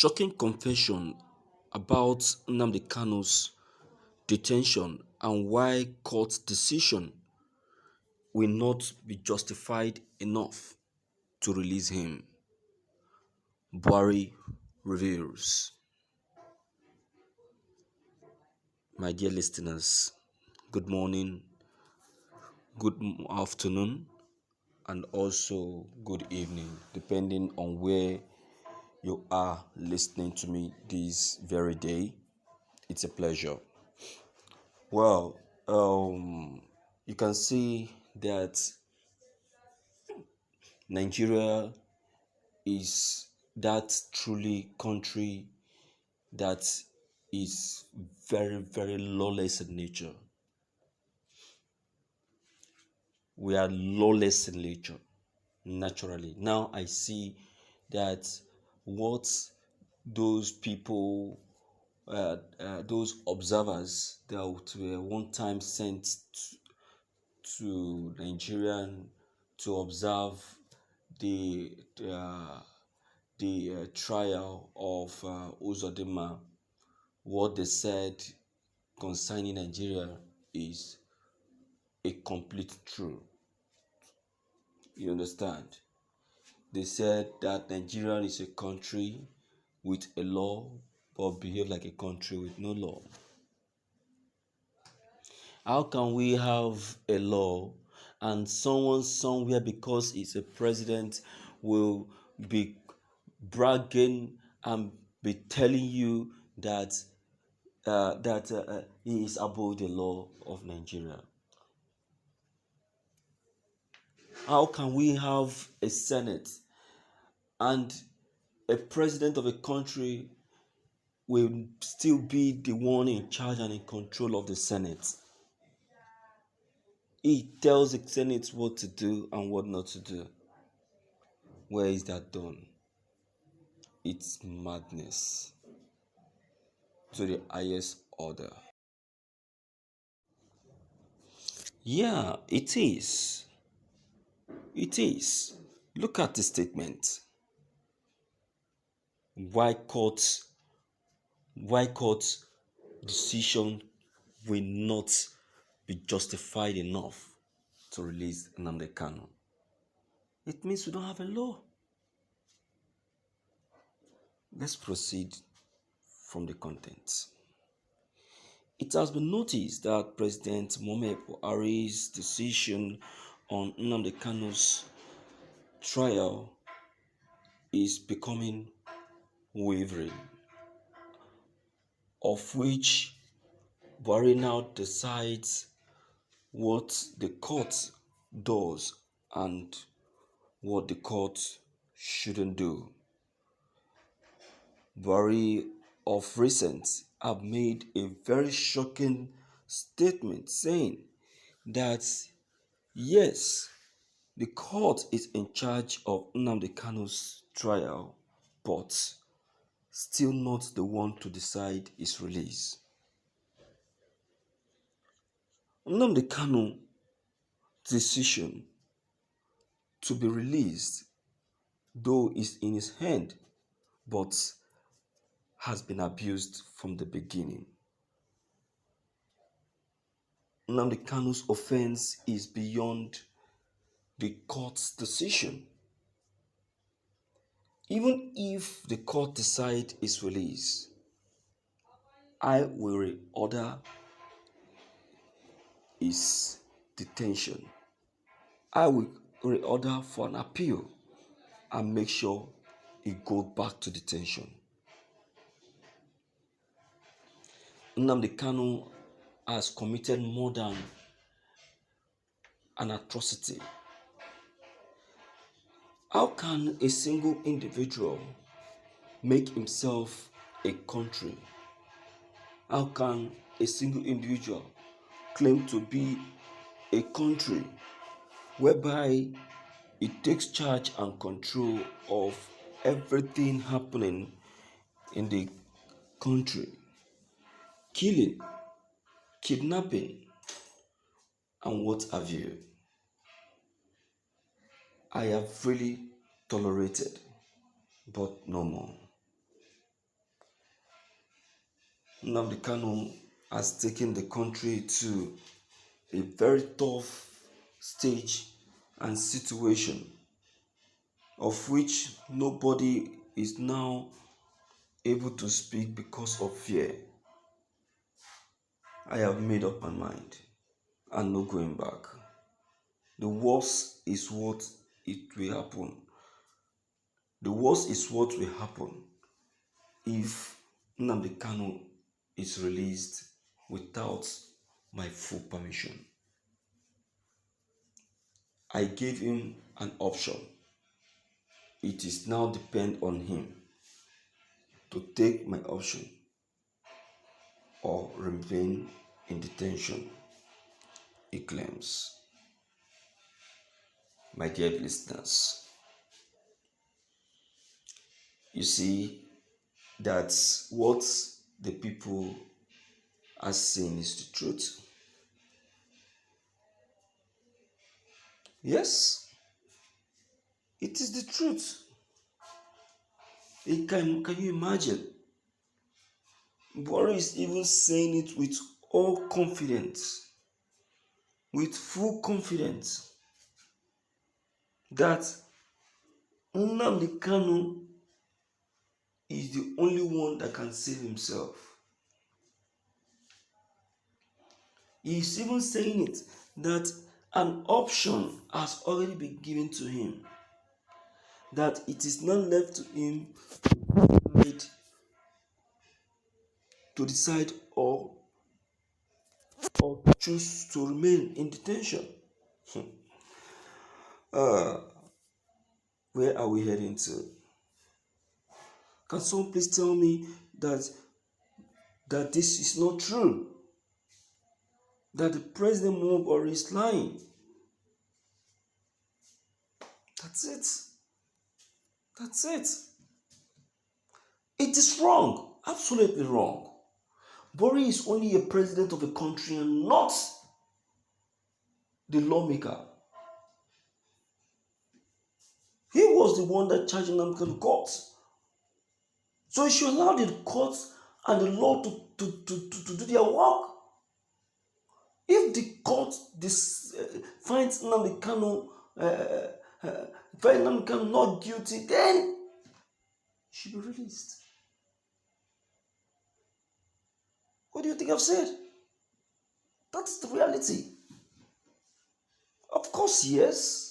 Shocking confession about Nnamdi Kanu's detention and why court decision will not be justified enough to release him. Buhari reveals. My dear listeners, good morning, afternoon, and also good evening, depending on where you are listening to me this very day. It's a pleasure. Well, you can see that Nigeria is that truly country that is very, very lawless in nature. We are lawless in nature, naturally. Now I see that what those people, those observers that were one time sent to Nigeria to observe the trial of Uzodinma, what they said concerning Nigeria is a complete truth. You understand? They said that Nigeria is a country with a law but behave like a country with no law. How can we have a law and someone somewhere, because he's a president, will be bragging and be telling you that he is above the law of Nigeria? How can we have a Senate and a president of a country will still be the one in charge and in control of the Senate? He tells the Senate what to do and what not to do. Where is that done? It's madness to the highest order. Yeah, it is. It is. Look at the statement. Why court decision will not be justified enough to release Nnamdi Kanu? It means we don't have a law. Let's proceed from the contents. It has been noticed that President Muhammadu Buhari's decision on Nnamdi Kanu's trial is becoming wavering, of which Buhari now decides what the court does and what the court shouldn't do. Buhari of recent have made a very shocking statement saying that yes, the court is in charge of Nnamdi Kanu's trial, but still not the one to decide his release. Nnamdi Kanu's decision to be released, though is in his hand, but has been abused from the beginning. Nnamdi Kanu's offense is beyond the court's decision. Even if the court decides his release, I will reorder his detention. I will reorder for an appeal and make sure he goes back to detention. Nnamdi Kanu has committed more than an atrocity. How can a single individual make himself a country? How can a single individual claim to be a country whereby it takes charge and control of everything happening in the country? Killing, kidnapping, and what have you. I have really tolerated, but no more. Nnamdi Kanu has taken the country to a very tough stage and situation, of which nobody is now able to speak because of fear. I have made up my mind and no going back. The worst is what it will happen. The worst is what will happen if Nnamdi Kanu is released without my full permission. I gave him an option. It is now depend on him to take my option or remain in detention, he claims. My dear listeners, you see, that's what the people are saying is the truth. Yes, it is the truth. Can you imagine? Boris even saying it with all confidence, with full confidence, that Nnamdi Kanu is the only one that can save himself. He is even saying it that an option has already been given to him, that it is not left to him to decide or choose to remain in detention. Where are we heading to? Can someone please tell me that this is not true? That the President Mubarak is lying? That's it. That's it. It is wrong. Absolutely wrong. Bori is only a president of a country and not the lawmaker. He was the one that charged Nnamdi to the court. So he should allow the court and the law to do their work. If the court finds Nnamdi Kanu not guilty, then he should be released. What do you think I've said? That's the reality. Of course, yes.